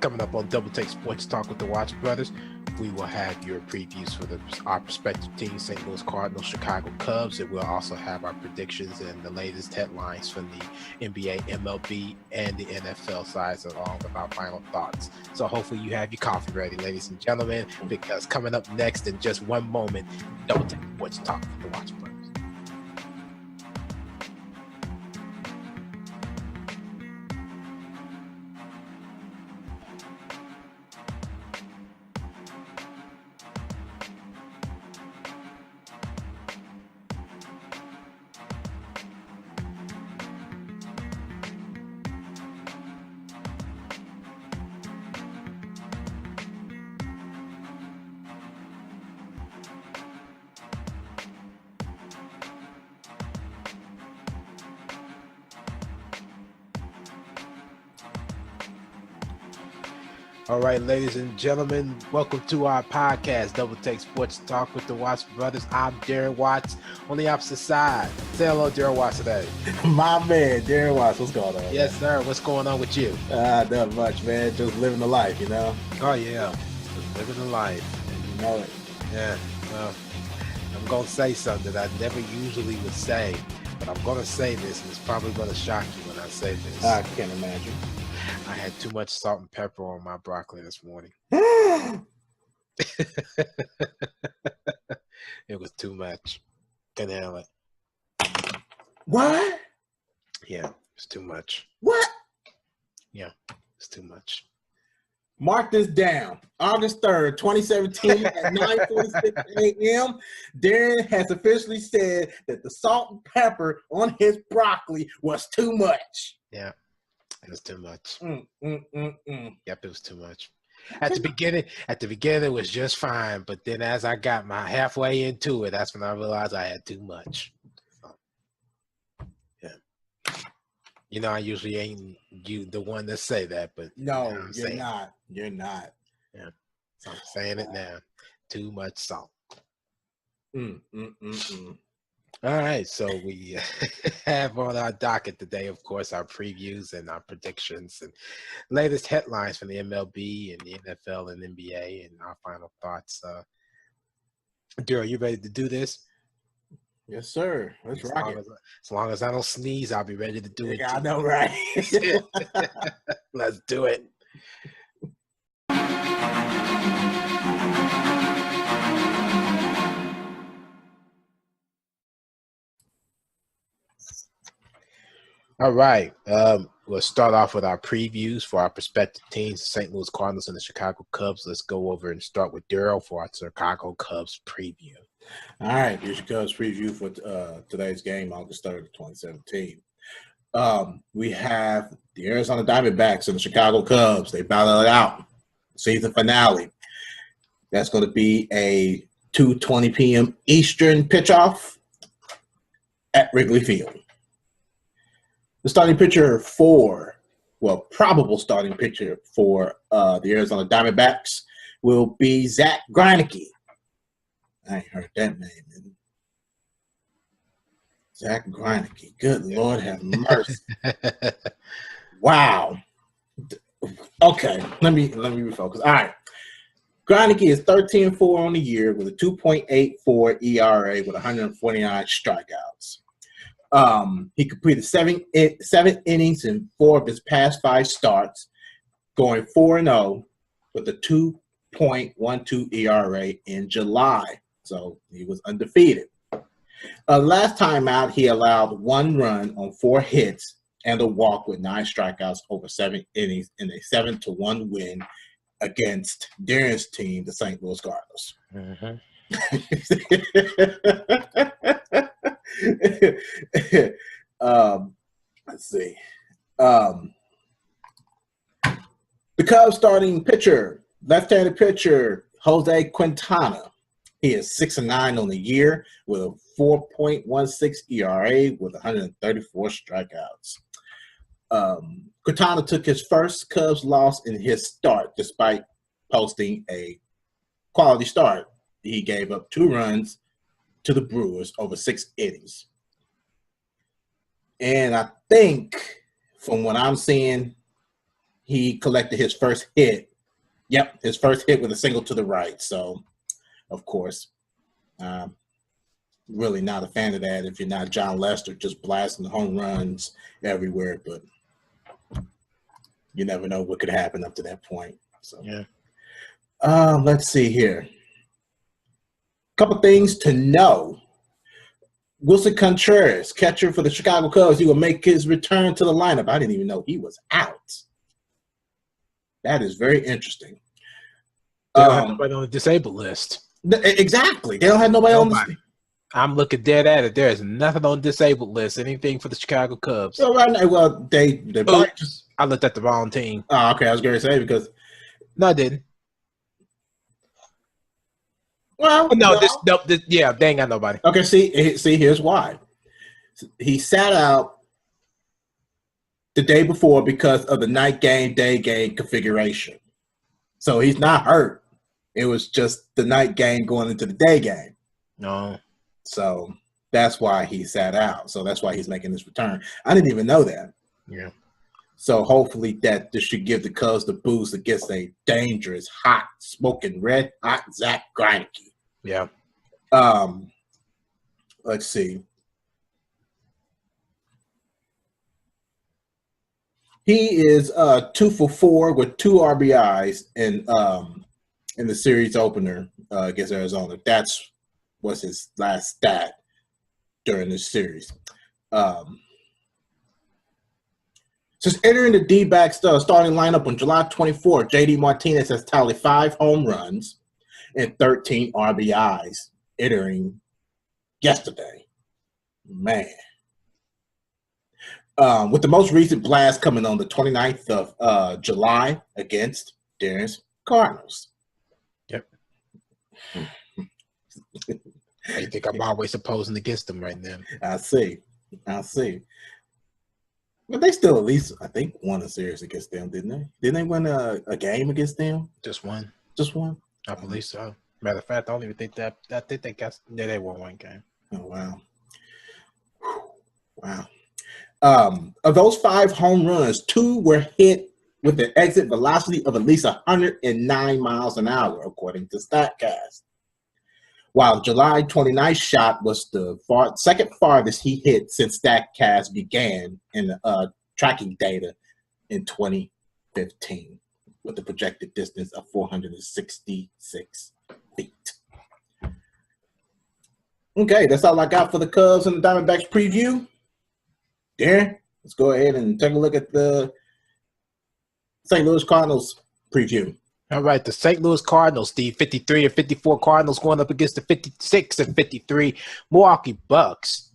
Coming up on Double Take Sports Talk with the Watts Brothers, we will have your previews for our respective teams, St. Louis Cardinals, Chicago Cubs, and we'll also have our predictions and the latest headlines from the NBA, MLB, and the NFL sides, along with our final thoughts. So hopefully you have your coffee ready, ladies and gentlemen, because coming up next in just one moment, Double Take Sports Talk with the Watts Brothers. All right, ladies and gentlemen, welcome to our podcast, Double Take Sports Talk with the Watts Brothers. I'm Darren Watts on the opposite side. Say hello, Darren Watts today. My man, Darren Watts, what's going on? Yes, sir. What's going on with you? Not much, man. Just living the life, you know? Oh, yeah. Just living the life. You know it. Yeah. Well, I'm going to say something that I never usually would say, but I'm going to say this, and it's probably going to shock you when I say this. I can't imagine. I had too much salt and pepper on my broccoli this morning. It was too much. Couldn't handle it. What? Yeah, it's too much. What? Yeah, it's too much. Mark this down. August 3rd, 2017 at 9:46 a.m., Darren has officially said that the salt and pepper on his broccoli was too much. Yeah. It was too much. Yep, it was too much. At the beginning, it was just fine, but then as I got my halfway into it, that's when I realized I had too much. So, yeah. You know, I usually ain't the one to say that, but no, you know you're not. You're not. Yeah, so I'm saying it now. Too much salt. All right, so we have on our docket today, of course, our previews and our predictions and latest headlines from the MLB and the NFL and NBA and our final thoughts. Darren, you ready to do this? Yes, sir. Let's rock it. As long as I don't sneeze, I'll be ready to do it. I know, right? Let's do it. All right. We'll start off with our previews for our prospective teams, the St. Louis Cardinals and the Chicago Cubs. Let's go over and start with Darryl for our Chicago Cubs preview. All right. Here's your Cubs preview for today's game, August 3rd, 2017. We have the Arizona Diamondbacks and the Chicago Cubs. They battle it out. Season finale. That's going to be a 2:20 p.m. Eastern pitch-off at Wrigley Field. The starting pitcher probable starting pitcher for the Arizona Diamondbacks will be Zach Greinke. I ain't heard that name. Zach Greinke. Good Lord have mercy. Wow. Okay, let me refocus. All right. Greinke is 13-4 on the year with a 2.84 ERA with 149 strikeouts. He completed seven innings in 4 of his past 5 starts, going 4-0 with a 2.12 ERA in July. So he was undefeated. Last time out, he allowed 1 run on 4 hits and a walk with 9 strikeouts over 7 innings in a 7-1 win against Darren's team, the St. Louis Cardinals. Mm-hmm. Let's see. The Cubs starting pitcher, left-handed pitcher, Jose Quintana. He is 6-9 on the year with a 4.16 ERA with 134 strikeouts. Quintana took his first Cubs loss in his start despite posting a quality start. He gave up 2 runs to the Brewers over 6 innings. And I think from what I'm seeing, he collected his first hit. Yep, his first hit with a single to the right. So, of course, really not a fan of that if you're not John Lester, just blasting home runs everywhere. But you never know what could happen up to that point. So, yeah. Let's see here. Couple things to know. Wilson Contreras, catcher for the Chicago Cubs, he will make his return to the lineup. I didn't even know he was out. That is very interesting. They don't have nobody on the disabled list. Exactly. They don't have nobody on the. I'm looking dead at it. There is nothing on the disabled list. Anything for the Chicago Cubs. So right now, well, they just. I looked at the wrong team. Oh, okay. I was going to say because. No, I didn't. Well, no. Yeah, they ain't got nobody. Okay, see, here's why. He sat out the day before because of the night game, day game configuration. So he's not hurt. It was just the night game going into the day game. No. So that's why he sat out. So that's why he's making this return. I didn't even know that. Yeah. So hopefully this should give the Cubs the boost against a dangerous, hot, smoking, red hot Zach Greinke. Yeah. Let's see. He is 2 for 4 with 2 RBIs in the series opener against Arizona. That's was his last stat during this series. Since entering the D-backs starting lineup on July 24th, J.D. Martinez has tallied 5 home runs and 13 RBIs entering yesterday. Man. With the most recent blast coming on the 29th of July against Darren's Cardinals. Yep. I think I'm always opposing against them right now. I see. But they still at least, I think, won a series against them, didn't they? Didn't they win a game against them? Just one. Just one? I believe so. Matter of fact, I don't even think that. I think they got. Yeah, they won one game. Oh, wow. Wow. Of those 5 home runs, 2 were hit with an exit velocity of at least 109 miles an hour, according to StatCast. While July 29th shot was the second farthest he hit since StatCast began in tracking data in 2015, with a projected distance of 466 feet. Okay, that's all I got for the Cubs and the Diamondbacks preview. Darren, let's go ahead and take a look at the St. Louis Cardinals preview. All right, the St. Louis Cardinals, the 53 and 54 Cardinals going up against the 56 and 53 Milwaukee Bucks.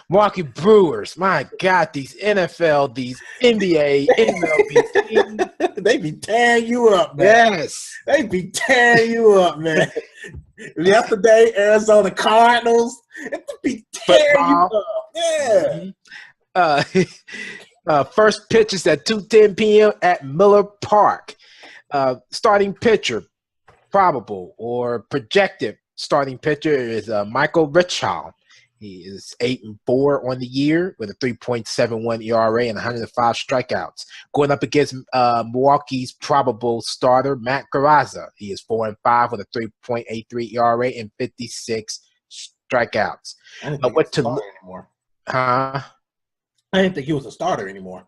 Milwaukee Brewers. My God, these NFL, these NBA, MLB teams. They be tearing you up, man. Yes. They be tearing you up, man. Yesterday, Arizona Cardinals. It be tearing you up. Yeah. First pitch is at 2:10 p.m. at Miller Park. Starting pitcher, probable or projected starting pitcher is Michael Richall. He is 8-4 on the year with a 3.71 ERA and 105 strikeouts. Going up against Milwaukee's probable starter, Matt Carrazza. He is 4-5 with a 3.83 ERA and 56 strikeouts. I didn't think he was a starter anymore. Huh? I didn't think he was a starter anymore.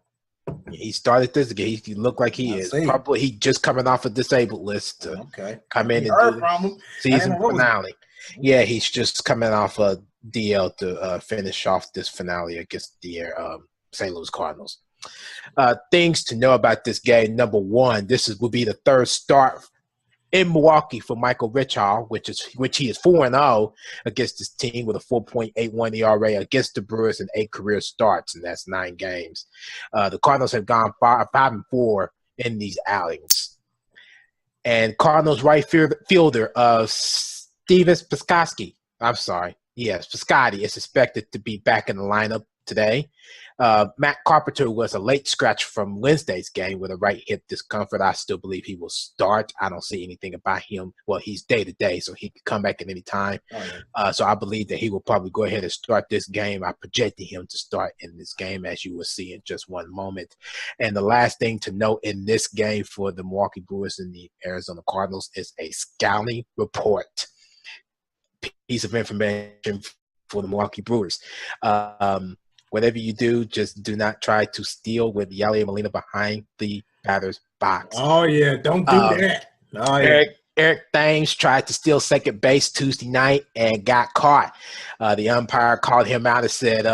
He started this game. He looked like he is. Probably he just coming off a disabled list to come in and do the season finale. Yeah, he's just coming off a DL to finish off this finale against the St. Louis Cardinals. Things to know about this game. Number one, will be the third start in Milwaukee for Michael Richall, which he is 4-0 against this team with a 4.81 ERA against the Brewers in 8 career starts, and that's 9 games. The Cardinals have gone 5-4 in these outings. And Cardinals right fielder Steven Piscotty, Piscotty is expected to be back in the lineup today. Matt Carpenter was a late scratch from Wednesday's game with a right hip discomfort. I still believe he will start. I don't see anything about him. Well, he's day-to-day, so he can come back at any time. Oh, yeah. So I believe that he will probably go ahead and start this game. I projected him to start in this game, as you will see in just one moment. And the last thing to note in this game for the Milwaukee Brewers and the Arizona Cardinals is a scouting report. Piece of information for the Milwaukee Brewers. Whatever you do, just do not try to steal with Yali Molina behind the batter's box. Oh, yeah. Don't do that. Oh, yeah. Eric Thames tried to steal second base Tuesday night and got caught. The umpire called him out and said,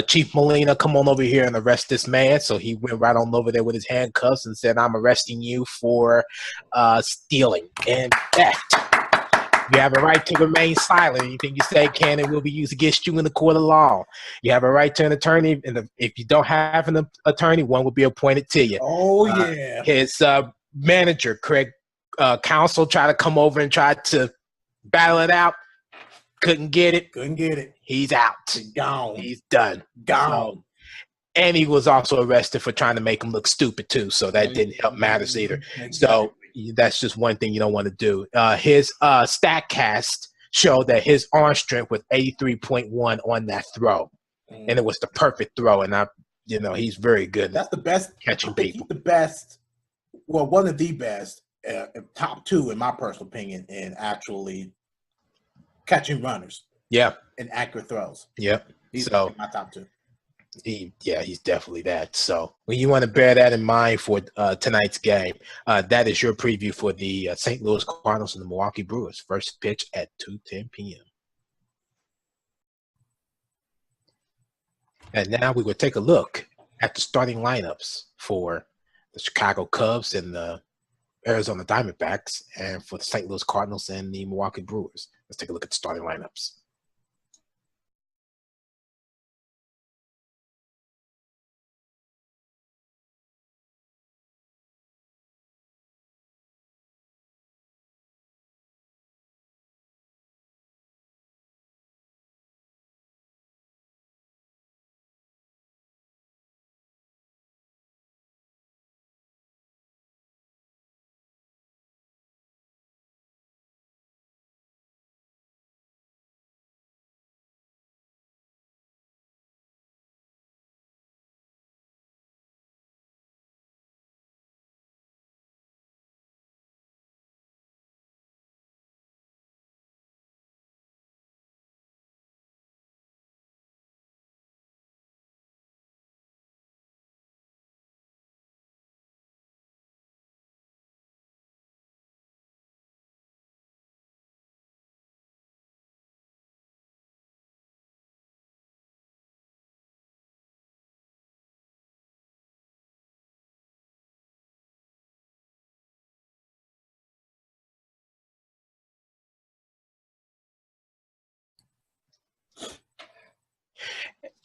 Chief Molina, come on over here and arrest this man. So he went right on over there with his handcuffs and said, I'm arresting you for stealing and theft. You have a right to remain silent. Anything you say can and will be used against you in the court of law. You have a right to an attorney, and if you don't have an attorney, one will be appointed to you. Oh, yeah. His manager, Craig Counsell, tried to come over and tried to battle it out. Couldn't get it. He's out. He's gone. He's done. Gone. And he was also arrested for trying to make him look stupid, too, so that didn't help matters either. So that's just one thing you don't want to do. His StatCast showed that his arm strength was 83.1 on that throw, and it was the perfect throw. And he's very good. That's the best catching people. He's the best. Well, one of the best, top two in my personal opinion, in actually catching runners. Yeah, and accurate throws. Yep. He's my top two. He's definitely that. So when you want to bear that in mind for tonight's game, that is your preview for the St. Louis Cardinals and the Milwaukee Brewers. First pitch at 2:10 p.m. And now we will take a look at the starting lineups for the Chicago Cubs and the Arizona Diamondbacks, and for the St. Louis Cardinals and the Milwaukee Brewers. Let's take a look at the starting lineups.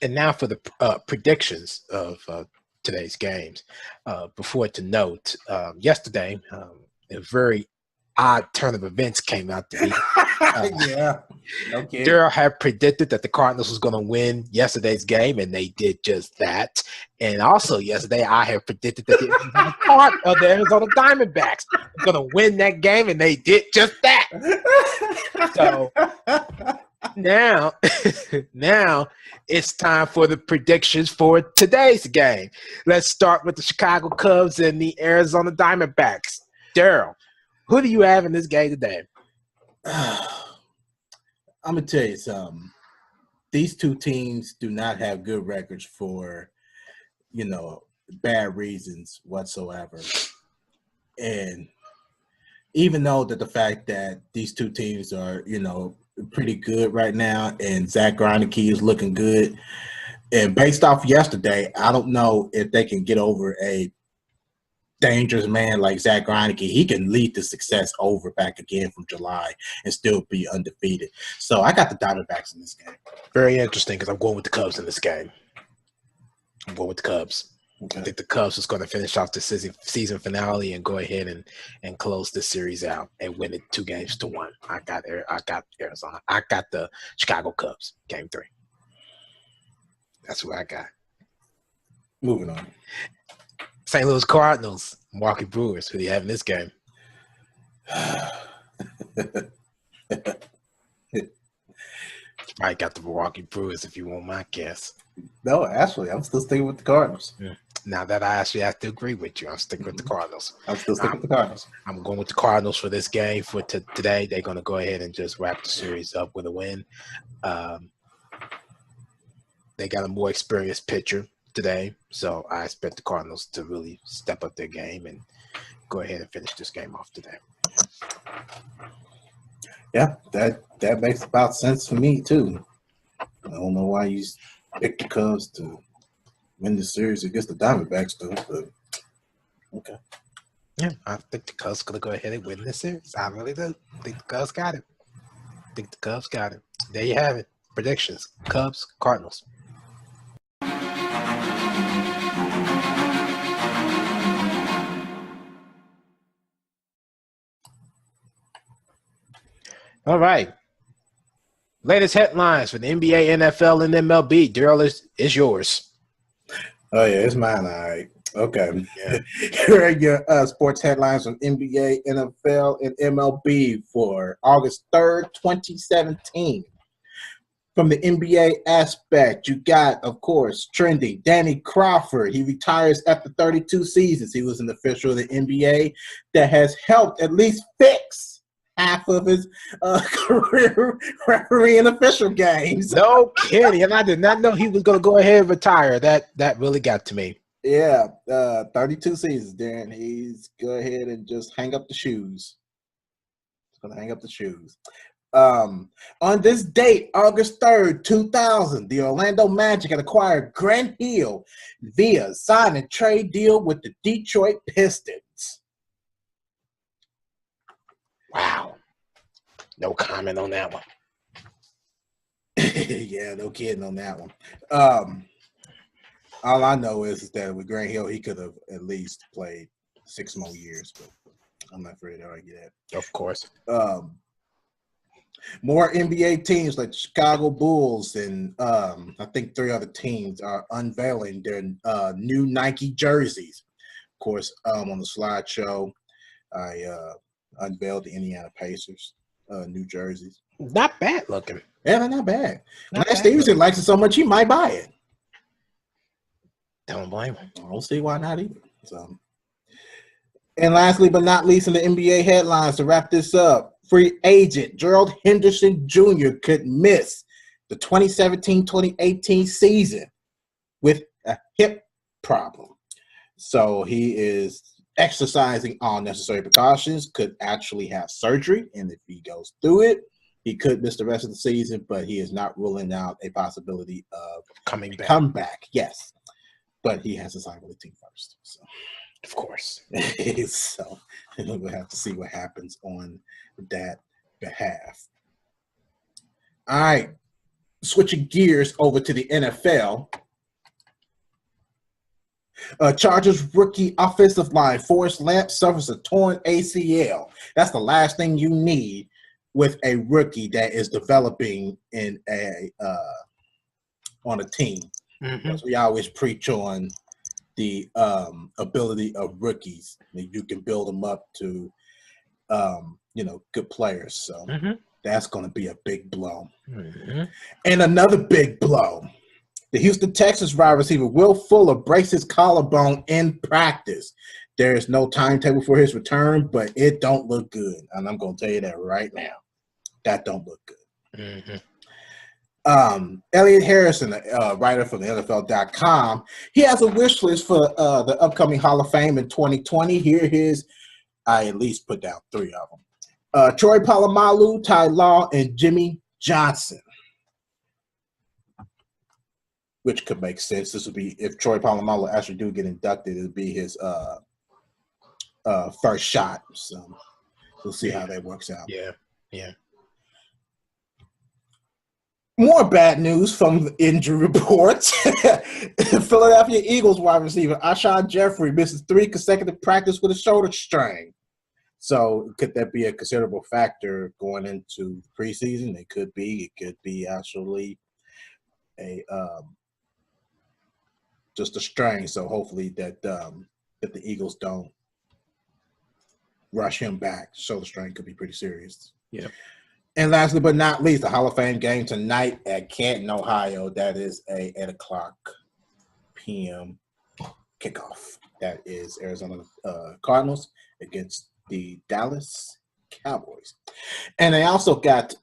And now for the predictions of today's games. Before to note, yesterday, a very odd turn of events came out to be. Yeah. Okay. Darren had predicted that the Cardinals was going to win yesterday's game, and they did just that. And also yesterday, I had predicted that the Arizona Diamondbacks were going to win that game, and they did just that. So now it's time for the predictions for today's game. Let's start with the Chicago Cubs and the Arizona Diamondbacks. Daryl, who do you have in this game today? I'm going to tell you something. These two teams do not have good records for, bad reasons whatsoever. And even though that the fact that these two teams are, pretty good right now, and Zach Greinke is looking good, and based off yesterday, I don't know if they can get over a dangerous man like Zach Greinke. He can lead to success over back again from July and still be undefeated. So I got the Diamondbacks in this game. Very interesting, because I'm going with the Cubs in this game. I'm going with the Cubs. Okay. I think the Cubs is going to finish off the season finale and go ahead and close this series out and win it 2-1. I got Arizona. I got the Chicago Cubs, game 3. That's what I got. Moving on. St. Louis Cardinals, Milwaukee Brewers. Who do you have in this game? I got the Milwaukee Brewers if you want my guess. No, actually, I'm still sticking with the Cardinals. Now that I actually have to agree with you, I'm sticking with the Cardinals. I'm still sticking with the Cardinals. I'm going with the Cardinals for this game for today. They're going to go ahead and just wrap the series up with a win. They got a more experienced pitcher today, so I expect the Cardinals to really step up their game and go ahead and finish this game off today. Yeah, that makes about sense for me too. I don't know why you picked the Cubs to win the series against the Diamondbacks, though. But okay. Yeah, I think the Cubs going to go ahead and win this series. I really do. I think the Cubs got it. There you have it. Predictions: Cubs, Cardinals. All right. Latest headlines for the NBA, NFL, and MLB. Darren, is yours. Oh, yeah, it's mine. All right. Okay. Yeah. Here are your sports headlines from NBA, NFL, and MLB for August 3rd, 2017. From the NBA aspect, you got, of course, trending, Danny Crawford. He retires after 32 seasons. He was an official of the NBA that has helped at least fix half of his career refereeing official games. No kidding. And I did not know he was going to go ahead and retire. That really got to me. Yeah, 32 seasons, Darren. He's go ahead and just hang up the shoes. He's going to hang up the shoes. On this date, August 3rd, 2000, the Orlando Magic had acquired Grant Hill via sign and trade deal with the Detroit Pistons. Wow. No comment on that one. Yeah, no kidding on that one. All I know is that with Grant Hill, he could have at least played 6 more years, but I'm not afraid to argue that. Of course. More NBA teams like the Chicago Bulls and I think 3 other teams are unveiling their new Nike jerseys. Of course, on the slideshow, I unveiled the Indiana Pacers new jerseys. Not bad looking. Yeah, they're not bad. Lance Stevenson likes it so much he might buy it. Don't blame him. I don't see why not either. So, and lastly but not least in the NBA headlines, to wrap this up, free agent Gerald Henderson Jr. could miss the 2017-2018 season with a hip problem. So he is exercising all necessary precautions, could actually have surgery, and if he goes through it, he could miss the rest of the season, but he is not ruling out a possibility of comeback. Yes, but he has to sign with the team first. So, of course. So we'll have to see what happens on that behalf. All right, switching gears over to the NFL. Chargers rookie offensive line Forrest Lamp suffers a torn ACL. That's the last thing you need with a rookie that is developing in on a team. Mm-hmm. We always preach on the ability of rookies. You can build them up to good players. So that's going to be a big blow. Mm-hmm. And another big blow. The Houston Texans wide receiver Will Fuller breaks his collarbone in practice. There is no timetable for his return, but it don't look good. And I'm going to tell you that right now. That don't look good. Mm-hmm. Elliot Harrison, a writer from the NFL.com, he has a wish list for the upcoming Hall of Fame in 2020. I at least put down 3 of them. Troy Polamalu, Ty Law, and Jimmy Johnson. Which could make sense. This would be, if Troy Polamalu actually do get inducted, it would be his first shot. So we'll see how that works out. Yeah. More bad news from the injury reports. Philadelphia Eagles wide receiver Alshon Jeffrey misses 3 consecutive practice with a shoulder strain. So could that be a considerable factor going into preseason? It could be. It could be actually a just a strain. So hopefully that the Eagles don't rush him back. So the strain could be pretty serious. Yeah. And lastly but not least, the Hall of Fame game tonight at Canton, Ohio. That is a 8:00 p.m. kickoff. That is Arizona Cardinals against the Dallas Cowboys. And they also got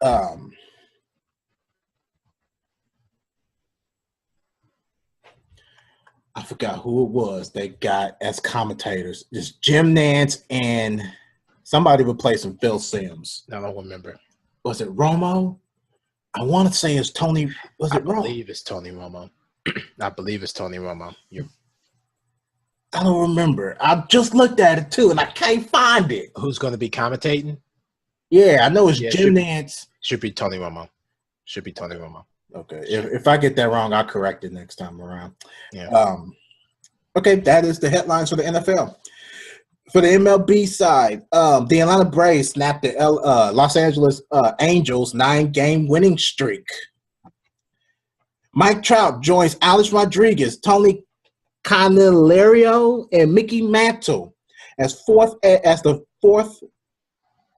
I forgot who it was they got as commentators. Just Jim Nantz and somebody replacing Phil Simms. I don't remember. Was it Romo? I want to say it's Tony. Was it Romo? I believe it's Tony Romo. I believe it's Tony Romo. I don't remember. I just looked at it too, and I can't find it. Who's going to be commentating? Yeah, I know it's Jim Nantz. Should be Tony Romo. Should be Tony Romo. Okay. If I get that wrong, I'll correct it next time around. Yeah. Okay, that is the headlines for the NFL. For the MLB side, the Atlanta Braves snapped the Los Angeles Angels 9-game winning streak. Mike Trout joins Alex Rodriguez, Tony Candelario, and Mickey Mantle as the fourth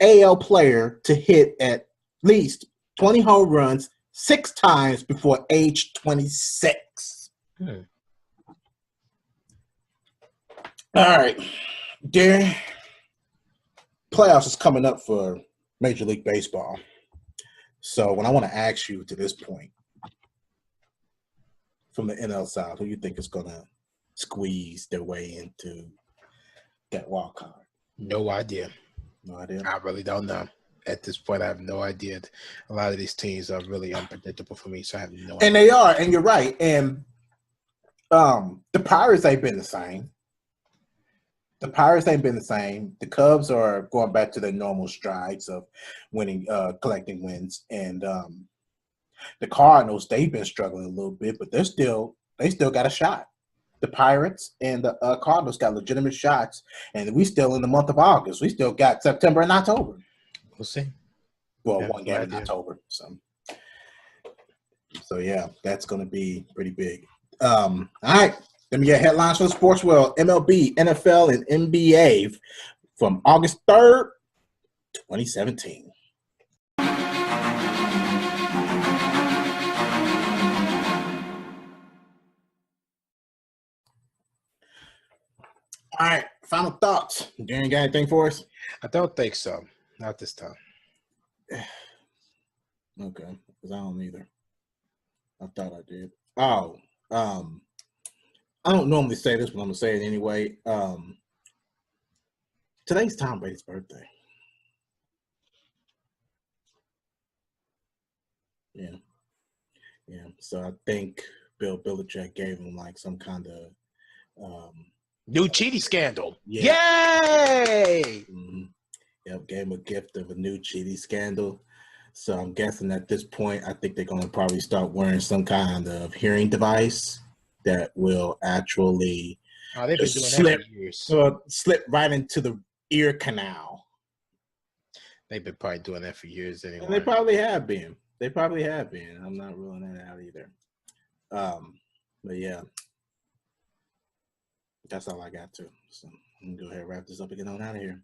AL player to hit at least 20 home runs 6 times before age 26. Hmm. All right, Darren. Playoffs is coming up for Major League Baseball. So when I want to ask you to this point, from the NL side, who you think is going to squeeze their way into that wild card? No idea. No idea? I really don't know. At this point, I have no idea. A lot of these teams are really unpredictable for me, so I have no idea. And they are, and you're right. And the Pirates ain't been the same. The Cubs are going back to their normal strides of winning, collecting wins. And the Cardinals, they've been struggling a little bit, but they still got a shot. The Pirates and the Cardinals got legitimate shots, and we still in the month of August. We still got September and October. We'll see. Well, one game in October. So yeah, that's going to be pretty big. All right. Let me get headlines for the sports world. MLB, NFL, and NBA from August 3rd, 2017. All right, final thoughts. Darren, got anything for us? I don't think so. Not this time. Okay, because I don't either. I thought I did. Oh, I don't normally say this, but I'm going to say it anyway. Today's Tom Brady's birthday. Yeah. So I think Bill Belichick gave him like some kind of new cheating scandal. Yeah. Yay! Mm-hmm. Yep, gave him a gift of a new cheating scandal. So I'm guessing at this point, I think they're going to probably start wearing some kind of hearing device that will actually they've been doing that for years. Slip right into the ear canal. They've been probably doing that for years anyway. And they probably have been. I'm not ruling that out either. But yeah, that's all I got to. So I'm gonna go ahead and wrap this up and get on out of here.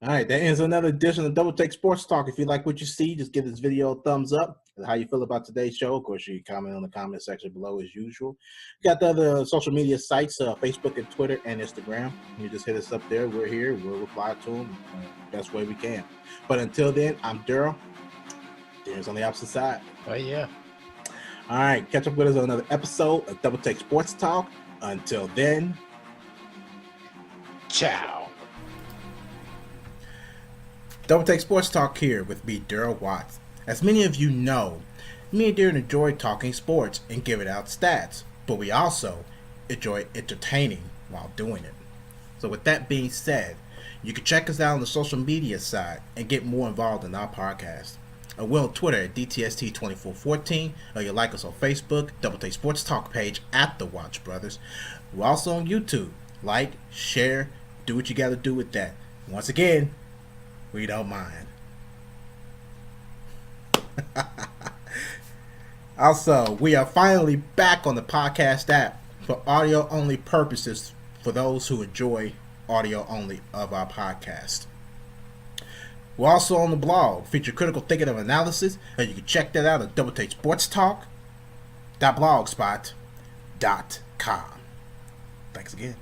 All right, that ends another edition of Double Take Sports Talk. If you like what you see, just give this video a thumbs up. How you feel about today's show? Of course, you can comment on the comment section below as usual. You got the other social media sites, Facebook and Twitter and Instagram. You just hit us up there. We're here. We'll reply to them best way we can. But until then, I'm Darren. Darren's on the opposite side. Oh, yeah. All right, catch up with us on another episode of Double Take Sports Talk. Until then, ciao. Double Take Sports Talk here with me, Darren Watts. As many of you know, me and Darren enjoy talking sports and giving out stats, but we also enjoy entertaining while doing it. So with that being said, you can check us out on the social media side and get more involved in our podcast. We're on Twitter at DTST2414, or you like us on Facebook, Double Take Sports Talk page at The Watch Brothers. We're also on YouTube. Like, share, do what you got to do with that. Once again, we don't mind. Also, we are finally back on the podcast app. for audio only purposes for those who enjoy audio only of our podcast. We're also on the blog, feature critical thinking and analysis, and you can check that out at doubletakesportstalk.blogspot.com. Thanks again.